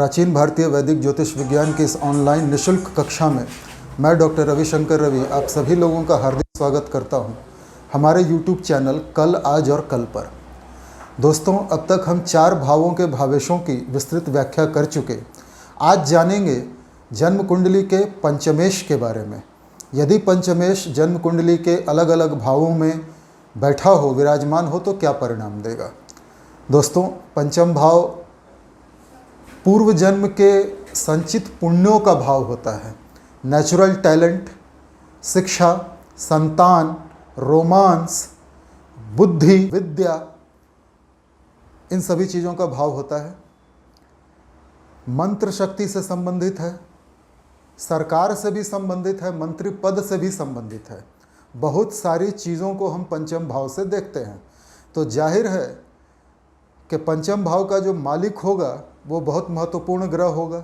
प्राचीन भारतीय वैदिक ज्योतिष विज्ञान की इस ऑनलाइन निःशुल्क कक्षा में मैं डॉक्टर रविशंकर रवि आप सभी लोगों का हार्दिक स्वागत करता हूं हमारे YouTube चैनल कल, आज और कल पर। दोस्तों, अब तक हम 4 भावों के भावेशों की विस्तृत व्याख्या कर चुके। आज जानेंगे जन्म कुंडली के पंचमेश के बारे में। यदि पंचमेश जन्म कुंडली के अलग अलग भावों में बैठा हो, विराजमान हो, तो क्या परिणाम देगा। दोस्तों, पंचम भाव पूर्व जन्म के संचित पुण्यों का भाव होता है। नेचुरल टैलेंट, शिक्षा, संतान, रोमांस, बुद्धि, विद्या, इन सभी चीज़ों का भाव होता है। मंत्र शक्ति से संबंधित है, सरकार से भी संबंधित है, मंत्री पद से भी संबंधित है। बहुत सारी चीज़ों को हम पंचम भाव से देखते हैं। तो जाहिर है कि पंचम भाव का जो मालिक होगा वो बहुत महत्वपूर्ण ग्रह होगा।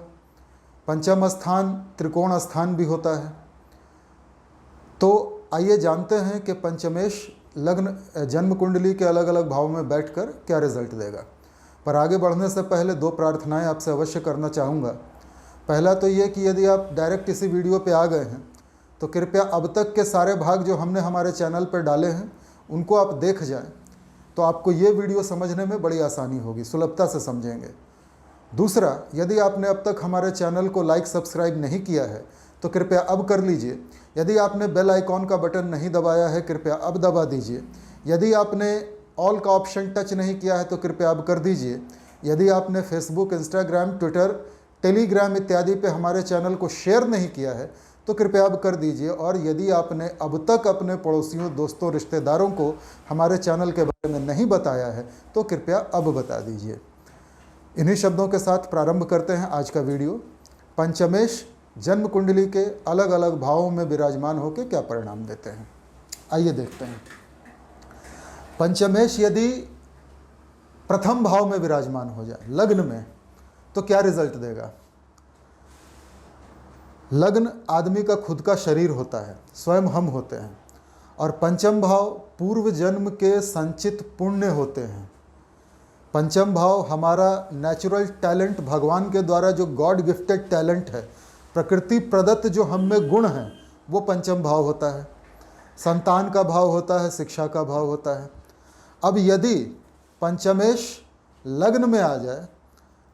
पंचम स्थान त्रिकोण स्थान भी होता है। तो आइए जानते हैं कि पंचमेश लग्न जन्म कुंडली के अलग अलग भाव में बैठकर क्या रिजल्ट देगा। पर आगे बढ़ने से पहले 2 प्रार्थनाएं आपसे अवश्य करना चाहूँगा। पहला तो ये कि यदि आप डायरेक्ट इसी वीडियो पे आ गए हैं तो कृपया अब तक के सारे भाग जो हमने हमारे चैनल पर डाले हैं उनको आप देख जाएं, तो आपको ये वीडियो समझने में बड़ी आसानी होगी, सुलभता से समझेंगे। दूसरा, यदि आपने अब तक हमारे चैनल को लाइक सब्सक्राइब नहीं किया है तो कृपया अब कर लीजिए। यदि आपने बेल आइकॉन का बटन नहीं दबाया है कृपया अब दबा दीजिए। यदि आपने ऑल का ऑप्शन टच नहीं किया है तो कृपया अब कर दीजिए। यदि आपने फेसबुक, इंस्टाग्राम, ट्विटर, टेलीग्राम इत्यादि पे हमारे चैनल को शेयर नहीं किया है तो कृपया अब कर दीजिए। और यदि आपने अब तक अपने पड़ोसियों, दोस्तों, रिश्तेदारों को हमारे चैनल के बारे में नहीं बताया है तो कृपया अब बता दीजिए। इन्हीं शब्दों के साथ प्रारंभ करते हैं आज का वीडियो। पंचमेश जन्म कुंडली के अलग अलग भावों में विराजमान होकर क्या परिणाम देते हैं, आइए देखते हैं। पंचमेश यदि प्रथम भाव में विराजमान हो जाए लग्न में तो क्या रिजल्ट देगा। लग्न आदमी का खुद का शरीर होता है, स्वयं हम होते हैं। और पंचम भाव पूर्व जन्म के संचित पुण्य होते हैं। पंचम भाव हमारा नेचुरल टैलेंट, भगवान के द्वारा जो गॉड गिफ्टेड टैलेंट है, प्रकृति प्रदत्त जो हम में गुण हैं, वो पंचम भाव होता है। संतान का भाव होता है, शिक्षा का भाव होता है। अब यदि पंचमेश लग्न में आ जाए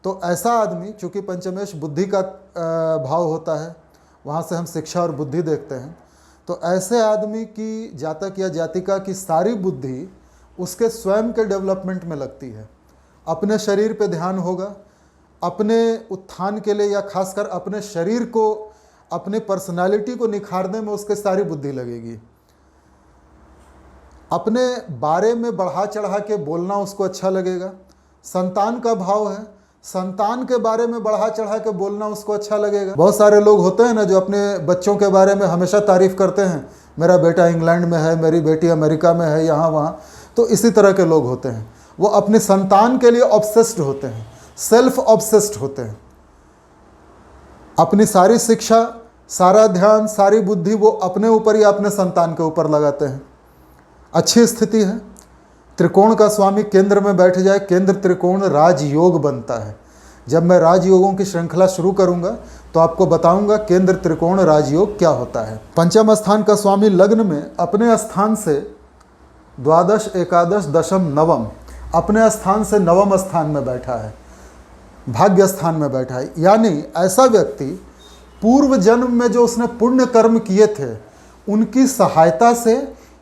तो ऐसा आदमी, चूँकि पंचमेश बुद्धि का भाव होता है, वहाँ से हम शिक्षा और बुद्धि देखते हैं, तो ऐसे आदमी की जातक या जातिका की सारी बुद्धि उसके स्वयं के डेवलपमेंट में लगती है। अपने शरीर पे ध्यान होगा, अपने उत्थान के लिए या खासकर अपने शरीर को, अपने पर्सनालिटी को निखारने में उसके सारी बुद्धि लगेगी। अपने बारे में बढ़ा चढ़ा के बोलना उसको अच्छा लगेगा। संतान का भाव है, संतान के बारे में बढ़ा चढ़ा के बोलना उसको अच्छा लगेगा। बहुत सारे लोग होते हैं ना जो अपने बच्चों के बारे में हमेशा तारीफ़ करते हैं, मेरा बेटा इंग्लैंड में है, मेरी बेटी अमेरिका में है, यहाँ वहाँ। तो इसी तरह के लोग होते हैं, वो अपने संतान के लिए ऑब्सेस्ड होते हैं, सेल्फ ऑब्सेस्ड होते हैं। अपनी सारी शिक्षा, सारा ध्यान, सारी बुद्धि वो अपने ऊपर या अपने संतान के ऊपर लगाते हैं। अच्छी स्थिति है। त्रिकोण का स्वामी केंद्र में बैठ जाए, केंद्र त्रिकोण राजयोग बनता है। जब मैं राजयोगों की श्रृंखला शुरू करूंगा तो आपको बताऊंगा केंद्र त्रिकोण राजयोग क्या होता है। पंचम स्थान का स्वामी लग्न में अपने स्थान से द्वादश, एकादश, दशम, नवम, अपने स्थान से नवम स्थान में बैठा है, भाग्य स्थान में बैठा है। यानी ऐसा व्यक्ति पूर्व जन्म में जो उसने पुण्य कर्म किए थे उनकी सहायता से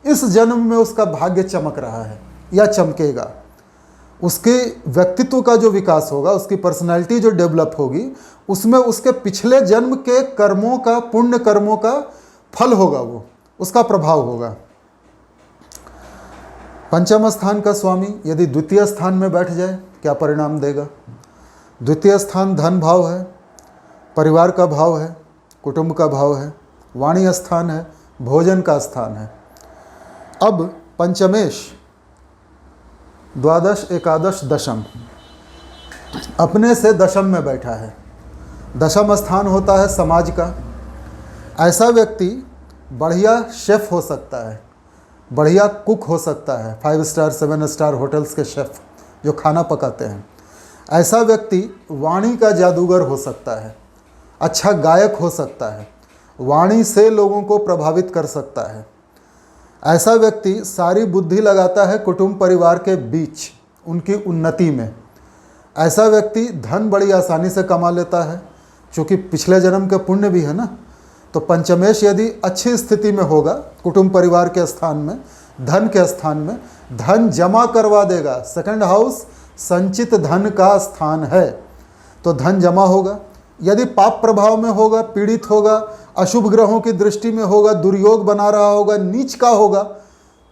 इस जन्म में उसका भाग्य चमक रहा है या चमकेगा। उसके व्यक्तित्व का जो विकास होगा, उसकी पर्सनैलिटी जो डेवलप होगी, उसमें उसके पिछले जन्म के कर्मों का, पुण्य कर्मों का फल होगा, वो उसका प्रभाव होगा। पंचम स्थान का स्वामी यदि द्वितीय स्थान में बैठ जाए क्या परिणाम देगा। द्वितीय स्थान धन भाव है, परिवार का भाव है, कुटुंब का भाव है, वाणी स्थान है, भोजन का स्थान है। अब पंचमेश द्वादश, एकादश, दशम अपने से दशम में बैठा है। दशम स्थान होता है समाज का। ऐसा व्यक्ति बढ़िया शेफ़ हो सकता है, बढ़िया कुक हो सकता है, 5 स्टार 7 स्टार होटल्स के शेफ़ जो खाना पकाते हैं। ऐसा व्यक्ति वाणी का जादूगर हो सकता है, अच्छा गायक हो सकता है, वाणी से लोगों को प्रभावित कर सकता है। ऐसा व्यक्ति सारी बुद्धि लगाता है कुटुंब परिवार के बीच उनकी उन्नति में। ऐसा व्यक्ति धन बड़ी आसानी से कमा लेता है, क्योंकि पिछले जन्म के पुण्य भी है ना। तो पंचमेश यदि अच्छी स्थिति में होगा कुटुंब परिवार के स्थान में, धन के स्थान में, धन जमा करवा देगा। सेकंड हाउस संचित धन का स्थान है, तो धन जमा होगा। यदि पाप प्रभाव में होगा, पीड़ित होगा, अशुभ ग्रहों की दृष्टि में होगा, दुर्योग बना रहा होगा, नीच का होगा,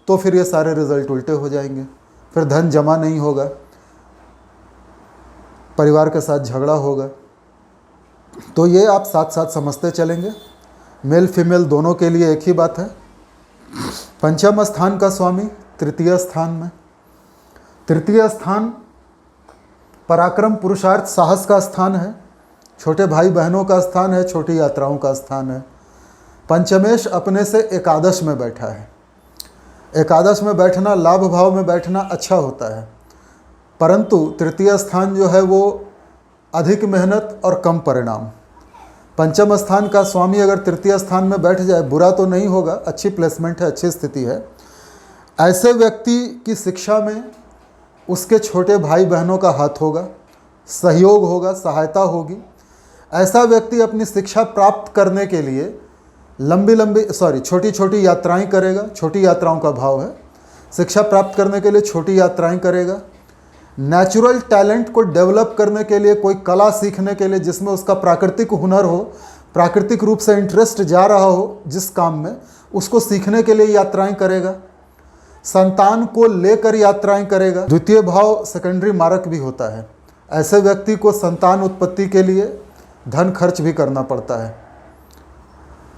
तो फिर ये सारे रिजल्ट उल्टे हो जाएंगे। फिर धन जमा नहीं होगा, परिवार के साथ झगड़ा होगा। तो ये आप साथ साथ समझते चलेंगे। मेल फीमेल दोनों के लिए एक ही बात है। पंचम स्थान का स्वामी तृतीय स्थान में। तृतीय स्थान पराक्रम, पुरुषार्थ, साहस का स्थान है, छोटे भाई बहनों का स्थान है, छोटी यात्राओं का स्थान है। पंचमेश अपने से एकादश में बैठा है। एकादश में बैठना, लाभ भाव में बैठना अच्छा होता है, परंतु तृतीय स्थान जो है वो अधिक मेहनत और कम परिणाम। पंचम स्थान का स्वामी अगर तृतीय स्थान में बैठ जाए, बुरा तो नहीं होगा, अच्छी प्लेसमेंट है, अच्छी स्थिति है। ऐसे व्यक्ति की शिक्षा में उसके छोटे भाई बहनों का हाथ होगा, सहयोग होगा, सहायता होगी। ऐसा व्यक्ति अपनी शिक्षा प्राप्त करने के लिए छोटी छोटी यात्राएं करेगा। छोटी यात्राओं का भाव है, शिक्षा प्राप्त करने के लिए छोटी यात्राएं करेगा। नेचुरल टैलेंट को डेवलप करने के लिए, कोई कला सीखने के लिए जिसमें उसका प्राकृतिक हुनर हो, प्राकृतिक रूप से इंटरेस्ट जा रहा हो जिस काम में, उसको सीखने के लिए यात्राएं करेगा। संतान को लेकर यात्राएं करेगा। द्वितीय भाव सेकेंडरी मारक भी होता है। ऐसे व्यक्ति को संतान उत्पत्ति के लिए धन खर्च भी करना पड़ता है।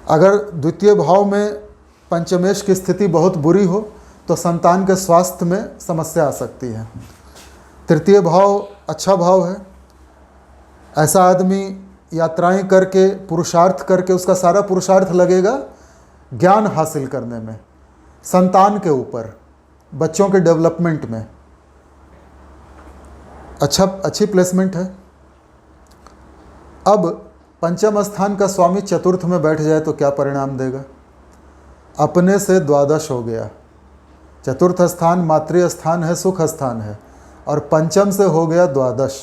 अगर द्वितीय भाव में पंचमेश की स्थिति बहुत बुरी हो तो संतान के स्वास्थ्य में समस्या आ सकती है। तृतीय भाव अच्छा भाव है। ऐसा आदमी यात्राएं करके, पुरुषार्थ करके, उसका सारा पुरुषार्थ लगेगा ज्ञान हासिल करने में, संतान के ऊपर, बच्चों के डेवलपमेंट में। अच्छी प्लेसमेंट है। अब पंचम स्थान का स्वामी चतुर्थ में बैठ जाए तो क्या परिणाम देगा? अपने से द्वादश हो गया। चतुर्थ स्थान मातृ स्थान है, सुख स्थान है, और पंचम से हो गया द्वादश।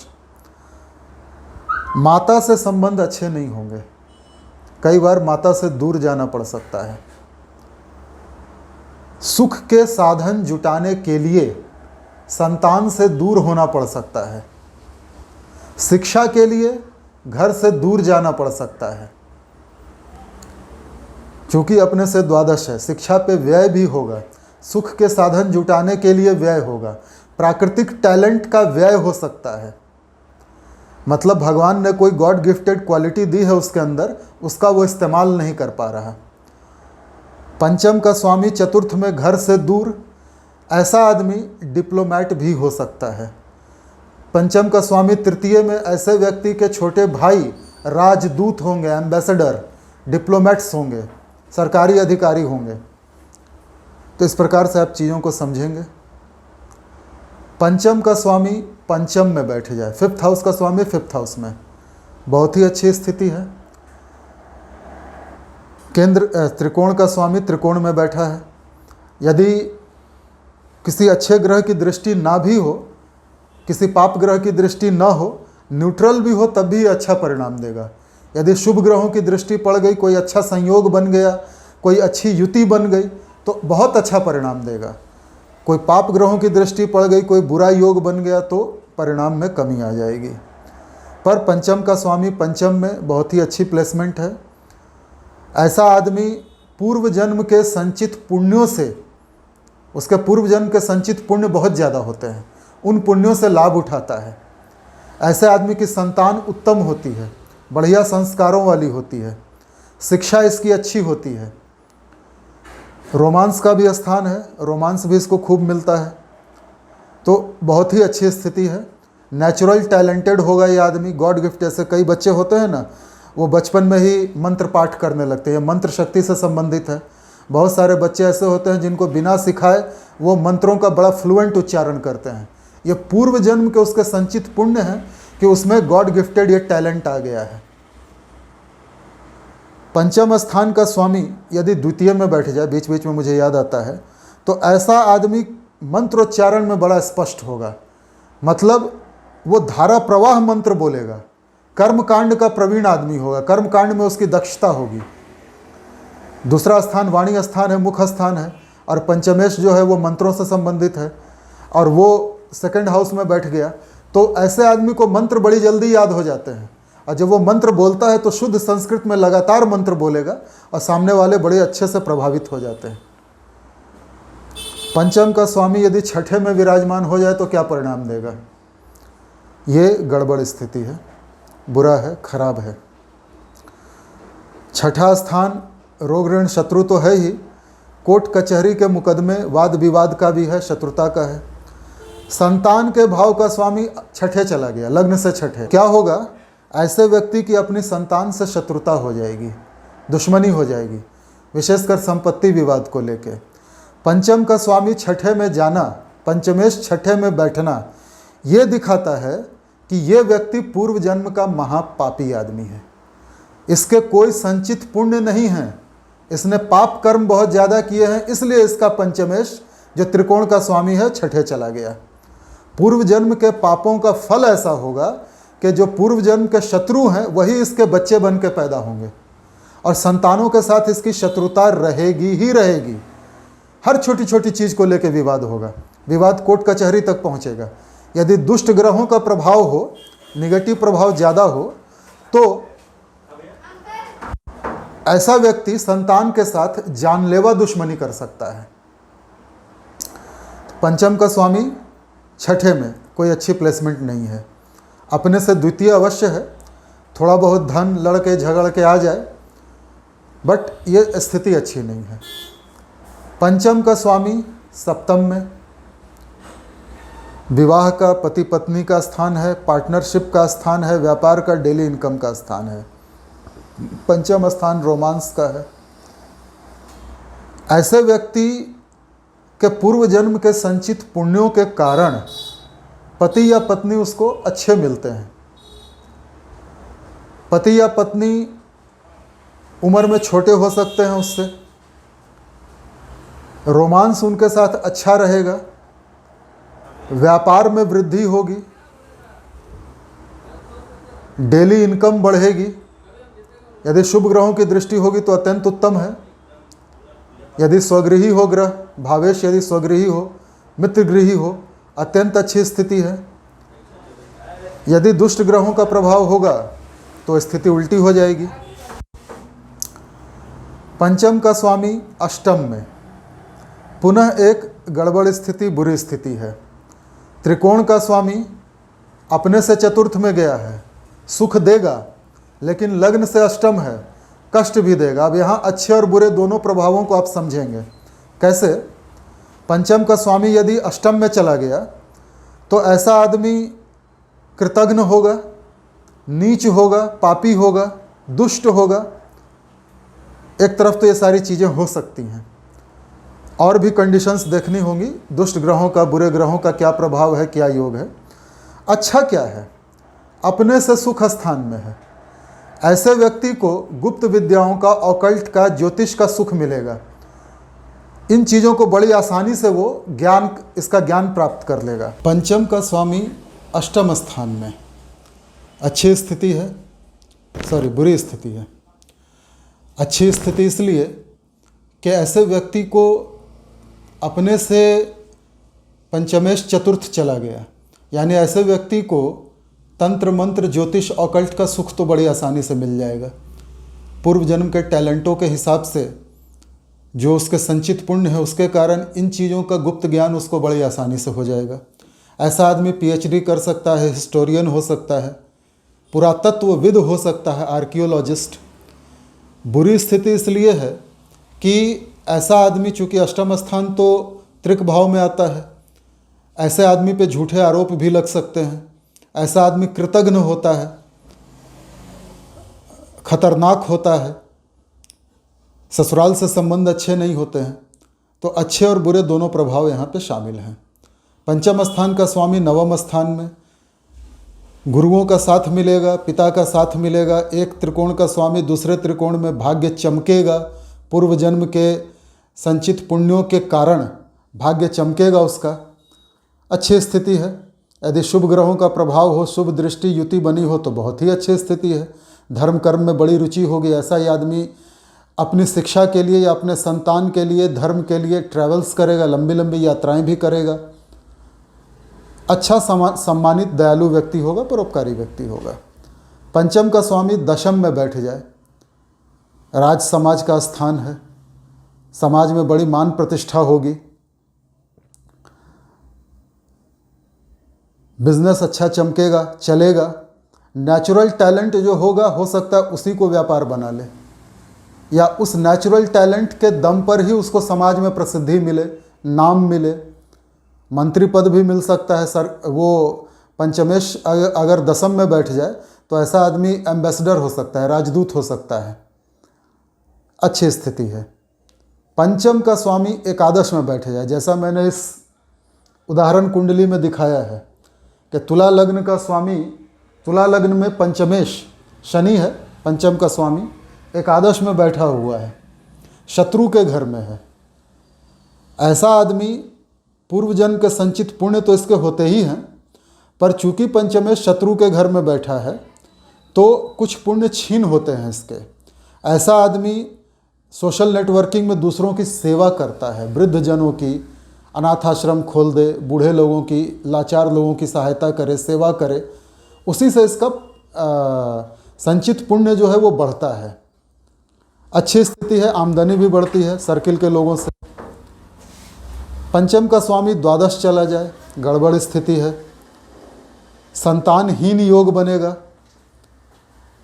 माता से संबंध अच्छे नहीं होंगे, कई बार माता से दूर जाना पड़ सकता है। सुख के साधन जुटाने के लिए संतान से दूर होना पड़ सकता है। शिक्षा के लिए घर से दूर जाना पड़ सकता है, क्योंकि अपने से द्वादश है। शिक्षा पे व्यय भी होगा, सुख के साधन जुटाने के लिए व्यय होगा, प्राकृतिक टैलेंट का व्यय हो सकता है। मतलब भगवान ने कोई गॉड गिफ्टेड क्वालिटी दी है उसके अंदर, उसका वो इस्तेमाल नहीं कर पा रहा। पंचम का स्वामी चतुर्थ में घर से दूर, ऐसा आदमी डिप्लोमैट भी हो सकता है। पंचम का स्वामी तृतीय में, ऐसे व्यक्ति के छोटे भाई राजदूत होंगे, एम्बेसडर, डिप्लोमैट्स होंगे, सरकारी अधिकारी होंगे। तो इस प्रकार से आप चीज़ों को समझेंगे। पंचम का स्वामी पंचम में बैठ जाए, फिफ्थ हाउस का स्वामी फिफ्थ हाउस में, बहुत ही अच्छी स्थिति है। त्रिकोण का स्वामी त्रिकोण में बैठा है। यदि किसी अच्छे ग्रह की दृष्टि ना भी हो, किसी पाप ग्रह की दृष्टि ना हो, न्यूट्रल भी हो, तब भी अच्छा परिणाम देगा। यदि शुभ ग्रहों की दृष्टि पड़ गई, कोई अच्छा संयोग बन गया, कोई अच्छी युति बन गई, तो बहुत अच्छा परिणाम देगा। कोई पाप ग्रहों की दृष्टि पड़ गई, कोई बुरा योग बन गया, तो परिणाम में कमी आ जाएगी। पर पंचम का स्वामी पंचम में, बहुत ही अच्छी प्लेसमेंट है। ऐसा आदमी पूर्व जन्म के संचित पुण्यों से, उसके पूर्व जन्म के संचित पुण्य बहुत ज़्यादा होते हैं, उन पुण्यों से लाभ उठाता है। ऐसे आदमी की संतान उत्तम होती है, बढ़िया संस्कारों वाली होती है, शिक्षा इसकी अच्छी होती है। रोमांस का भी स्थान है, रोमांस भी इसको खूब मिलता है। तो बहुत ही अच्छी स्थिति है। नेचुरल टैलेंटेड होगा ये आदमी, गॉड गिफ्ट। ऐसे कई बच्चे होते हैं ना, वो बचपन में ही मंत्र पाठ करने लगते हैं, मंत्र शक्ति से संबंधित है। बहुत सारे बच्चे ऐसे होते हैं जिनको बिना सिखाए वो मंत्रों का बड़ा फ्लुएंट उच्चारण करते हैं। ये पूर्व जन्म के उसके संचित पुण्य है कि उसमें गॉड गिफ्टेड ये टैलेंट आ गया है। पंचम स्थान का स्वामी यदि द्वितीय में बैठ जाए, बीच बीच में मुझे याद आता है, तो ऐसा आदमी मंत्रोच्चारण में बड़ा स्पष्ट होगा, मतलब वो धारा प्रवाह मंत्र बोलेगा, कर्मकांड का प्रवीण आदमी होगा, कर्मकांड में उसकी दक्षता होगी। दूसरा स्थान वाणी स्थान है, मुख स्थान है, और पंचमेश जो है वो मंत्रों से संबंधित है, और वो सेकंड हाउस में बैठ गया, तो ऐसे आदमी को मंत्र बड़ी जल्दी याद हो जाते हैं, और जब वो मंत्र बोलता है तो शुद्ध संस्कृत में लगातार मंत्र बोलेगा और सामने वाले बड़े अच्छे से प्रभावित हो जाते हैं। पंचम का स्वामी यदि छठे में विराजमान हो जाए तो क्या परिणाम देगा? ये गड़बड़ स्थिति है, बुरा है, खराब है। छठा स्थान रोग ऋण शत्रु तो है ही, कोर्ट कचहरी के मुकदमे वाद विवाद का भी है, शत्रुता का है। संतान के भाव का स्वामी छठे चला गया, लग्न से छठे, क्या होगा? ऐसे व्यक्ति की अपनी संतान से शत्रुता हो जाएगी, दुश्मनी हो जाएगी, विशेषकर संपत्ति विवाद को लेके। पंचम का स्वामी छठे में जाना, पंचमेश छठे में बैठना, ये दिखाता है कि ये व्यक्ति पूर्व जन्म का महापापी आदमी है, इसके कोई संचित पुण्य नहीं है, इसने पाप कर्म बहुत ज़्यादा किए हैं, इसलिए इसका पंचमेश जो त्रिकोण का स्वामी है छठे चला गया। पूर्व जन्म के पापों का फल ऐसा होगा कि जो पूर्व जन्म के शत्रु हैं वही इसके बच्चे बन के पैदा होंगे, और संतानों के साथ इसकी शत्रुता रहेगी ही रहेगी। हर छोटी छोटी चीज़ को लेकर विवाद होगा, विवाद कोर्ट कचहरी तक पहुंचेगा। यदि दुष्ट ग्रहों का प्रभाव हो, निगेटिव प्रभाव ज़्यादा हो, तो ऐसा व्यक्ति संतान के साथ जानलेवा दुश्मनी कर सकता है। पंचम का स्वामी छठे में, कोई अच्छी प्लेसमेंट नहीं है, अपने से द्वितीय अवश्य है, थोड़ा बहुत धन लड़के झगड़ के आ जाए, बट ये स्थिति अच्छी नहीं है। पंचम का स्वामी सप्तम में, विवाह का, पति पत्नी का स्थान है, पार्टनरशिप का स्थान है, व्यापार का, डेली इनकम का स्थान है। पंचम स्थान रोमांस का है। ऐसे व्यक्ति के पूर्व जन्म के संचित पुण्यों के कारण पति या पत्नी उसको अच्छे मिलते हैं। पति या पत्नी उम्र में छोटे हो सकते हैं उससे, रोमांस उनके साथ अच्छा रहेगा, व्यापार में वृद्धि होगी, डेली इनकम बढ़ेगी। यदि शुभ ग्रहों की दृष्टि होगी तो अत्यंत उत्तम है। यदि स्वगृही हो ग्रह, भावेश यदि स्वगृही हो, मित्र गृही हो, अत्यंत अच्छी स्थिति है। यदि दुष्ट ग्रहों का प्रभाव होगा तो स्थिति उल्टी हो जाएगी। पंचम का स्वामी अष्टम में, पुनः एक गड़बड़ स्थिति, बुरी स्थिति है। त्रिकोण का स्वामी अपने से चतुर्थ में गया है, सुख देगा, लेकिन लग्न से अष्टम है, कष्ट भी देगा। अब यहाँ अच्छे और बुरे दोनों प्रभावों को आप समझेंगे कैसे? पंचम का स्वामी यदि अष्टम में चला गया तो ऐसा आदमी कृतघ्न होगा, नीच होगा, पापी होगा, दुष्ट होगा। एक तरफ तो ये सारी चीज़ें हो सकती हैं, और भी कंडीशंस देखनी होंगी, दुष्ट ग्रहों का, बुरे ग्रहों का क्या प्रभाव है, क्या योग है। अच्छा क्या है? अपने से सुख स्थान में है। ऐसे व्यक्ति को गुप्त विद्याओं का, ऑकल्ट का, ज्योतिष का सुख मिलेगा। इन चीज़ों को बड़ी आसानी से वो ज्ञान, इसका ज्ञान प्राप्त कर लेगा। पंचम का स्वामी अष्टम स्थान में, अच्छी स्थिति है, बुरी स्थिति है। अच्छी स्थिति इसलिए कि ऐसे व्यक्ति को अपने से पंचमेश चतुर्थ चला गया, यानी ऐसे व्यक्ति को तंत्र मंत्र, ज्योतिष, ऑकल्ट का सुख तो बड़ी आसानी से मिल जाएगा। पूर्व जन्म के टैलेंटों के हिसाब से जो उसके संचित पुण्य है उसके कारण इन चीज़ों का गुप्त ज्ञान उसको बड़ी आसानी से हो जाएगा। ऐसा आदमी पीएचडी कर सकता है, हिस्टोरियन हो सकता है, पुरातत्वविद हो सकता है, आर्कियोलॉजिस्ट। बुरी स्थिति इसलिए है कि ऐसा आदमी, चूँकि अष्टम स्थान तो त्रिक भाव में आता है, ऐसे आदमी पे झूठे आरोप भी लग सकते हैं। ऐसा आदमी कृतघ्न होता है, खतरनाक होता है, ससुराल से संबंध अच्छे नहीं होते हैं। तो अच्छे और बुरे दोनों प्रभाव यहाँ पे शामिल हैं। पंचम स्थान का स्वामी नवम स्थान में, गुरुओं का साथ मिलेगा, पिता का साथ मिलेगा। एक त्रिकोण का स्वामी दूसरे त्रिकोण में, भाग्य चमकेगा। पूर्व जन्म के संचित पुण्यों के कारण भाग्य चमकेगा उसका। अच्छी स्थिति है। यदि शुभ ग्रहों का प्रभाव हो, शुभ दृष्टि युति बनी हो तो बहुत ही अच्छी स्थिति है। धर्म कर्म में बड़ी रुचि होगी। ऐसा ही आदमी अपनी शिक्षा के लिए या अपने संतान के लिए, धर्म के लिए ट्रैवल्स करेगा, लंबी लंबी यात्राएं भी करेगा। अच्छा सम्मानित दयालु व्यक्ति होगा, परोपकारी व्यक्ति होगा। पंचम का स्वामी दशम में बैठ जाए, राज समाज का स्थान है, समाज में बड़ी मान प्रतिष्ठा होगी, बिजनेस अच्छा चमकेगा, चलेगा। नेचुरल टैलेंट जो होगा, हो सकता है उसी को व्यापार बना ले, या उस नेचुरल टैलेंट के दम पर ही उसको समाज में प्रसिद्धि मिले, नाम मिले, मंत्री पद भी मिल सकता है। सर वो पंचमेश अगर दशम में बैठ जाए तो ऐसा आदमी एम्बेसडर हो सकता है, राजदूत हो सकता है। अच्छी स्थिति है। पंचम का स्वामी एकादश में बैठ जाए, जैसा मैंने इस उदाहरण कुंडली में दिखाया है कि तुला लग्न का स्वामी, तुला लग्न में पंचमेश शनि है, पंचम का स्वामी एकादश में बैठा हुआ है, शत्रु के घर में है। ऐसा आदमी पूर्व जन्म के संचित पुण्य तो इसके होते ही हैं, पर चूंकि पंचमेश शत्रु के घर में बैठा है तो कुछ पुण्य छीन होते हैं इसके। ऐसा आदमी सोशल नेटवर्किंग में दूसरों की सेवा करता है, वृद्ध जनों की, अनाथ आश्रम खोल दे, बूढ़े लोगों की, लाचार लोगों की सहायता करे, सेवा करे, उसी से इसका संचित पुण्य जो है वो बढ़ता है। अच्छी स्थिति है, आमदनी भी बढ़ती है सर्किल के लोगों से। पंचम का स्वामी द्वादश चला जाए, गड़बड़ स्थिति है, संतानहीन योग बनेगा।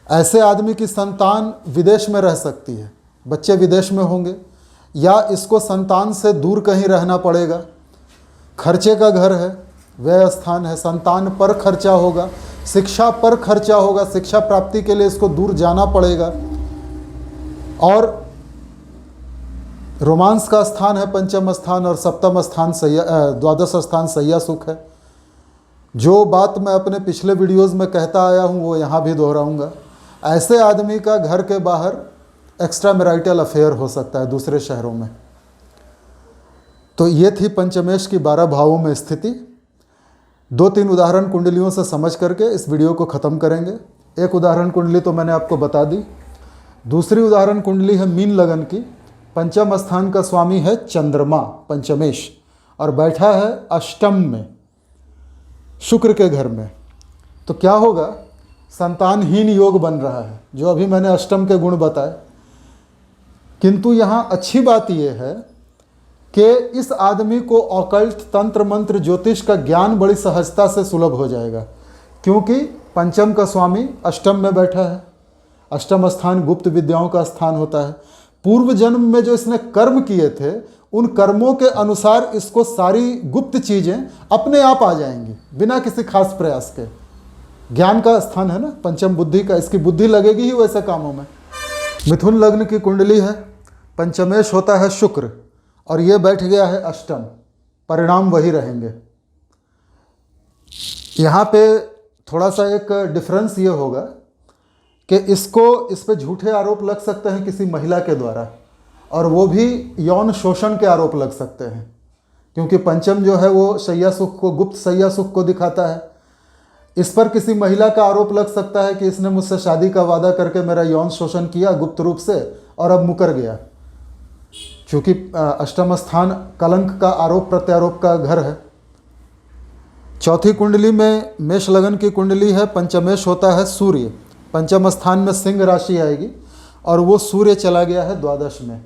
ऐसे आदमी की संतान विदेश में रह सकती है, बच्चे विदेश में होंगे, या इसको संतान से दूर कहीं रहना पड़ेगा। खर्चे का घर है, व्यय स्थान है, संतान पर खर्चा होगा, शिक्षा पर खर्चा होगा, शिक्षा प्राप्ति के लिए इसको दूर जाना पड़ेगा। और रोमांस का स्थान है पंचम स्थान, और सप्तम स्थान द्वादश स्थान सैया सुख है। जो बात मैं अपने पिछले वीडियोस में कहता आया हूँ वो यहाँ भी दोहराऊंगा। ऐसे आदमी का घर के बाहर एक्स्ट्रा मैरिटल अफेयर हो सकता है दूसरे शहरों में। तो ये थी पंचमेश की 12 भावों में स्थिति। 2-3 उदाहरण कुंडलियों से समझ करके इस वीडियो को ख़त्म करेंगे। एक उदाहरण कुंडली तो मैंने आपको बता दी। दूसरी उदाहरण कुंडली है मीन लगन की। पंचम स्थान का स्वामी है चंद्रमा, पंचमेश, और बैठा है अष्टम में, शुक्र के घर में। तो क्या होगा? संतानहीन योग बन रहा है, जो अभी मैंने अष्टम के गुण बताए। किंतु यहाँ अच्छी बात यह है कि इस आदमी को ऑकल्ट, तंत्र मंत्र, ज्योतिष का ज्ञान बड़ी सहजता से सुलभ हो जाएगा, क्योंकि पंचम का स्वामी अष्टम में बैठा है। अष्टम स्थान गुप्त विद्याओं का स्थान होता है। पूर्व जन्म में जो इसने कर्म किए थे, उन कर्मों के अनुसार इसको सारी गुप्त चीज़ें अपने आप आ जाएंगी, बिना किसी खास प्रयास के। ज्ञान का स्थान है ना पंचम, बुद्धि का, इसकी बुद्धि लगेगी ही वैसे कामों में। मिथुन लग्न की कुंडली है, पंचमेश होता है शुक्र, और ये बैठ गया है अष्टम। परिणाम वही रहेंगे। यहाँ पे थोड़ा सा एक डिफरेंस ये होगा कि इस पे झूठे आरोप लग सकते हैं किसी महिला के द्वारा, और वो भी यौन शोषण के आरोप लग सकते हैं, क्योंकि पंचम जो है वो शैया सुख को, गुप्त शैया सुख को दिखाता है। इस पर किसी महिला का आरोप लग सकता है कि इसने मुझसे शादी का वादा करके मेरा यौन शोषण किया गुप्त रूप से और अब मुकर गया। चूँकि अष्टम स्थान कलंक का आरोप प्रत्यारोप का घर है। चौथी कुंडली में मेष लगन की कुंडली है, पंचमेश होता है सूर्य। पंचम स्थान में सिंह राशि आएगी और वो सूर्य चला गया है द्वादश में।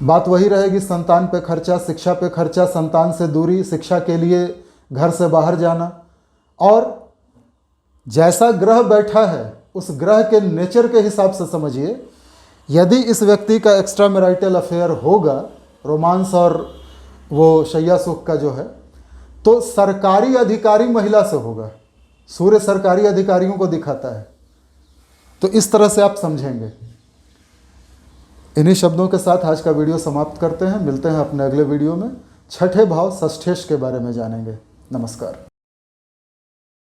बात वही रहेगी, संतान पे खर्चा, शिक्षा पे खर्चा, संतान से दूरी, शिक्षा के लिए घर से बाहर जाना। और जैसा ग्रह बैठा है उस ग्रह के नेचर के हिसाब से समझिए, यदि इस व्यक्ति का एक्स्ट्रा मैरिटल अफेयर होगा, रोमांस और वो शैया सुख का जो है, तो सरकारी अधिकारी महिला से होगा। सूर्य सरकारी अधिकारियों को दिखाता है, तो इस तरह से आप समझेंगे। इन्हीं शब्दों के साथ आज का वीडियो समाप्त करते हैं। मिलते हैं अपने अगले वीडियो में। छठे भाव षष्ठेश के बारे में जानेंगे। नमस्कार।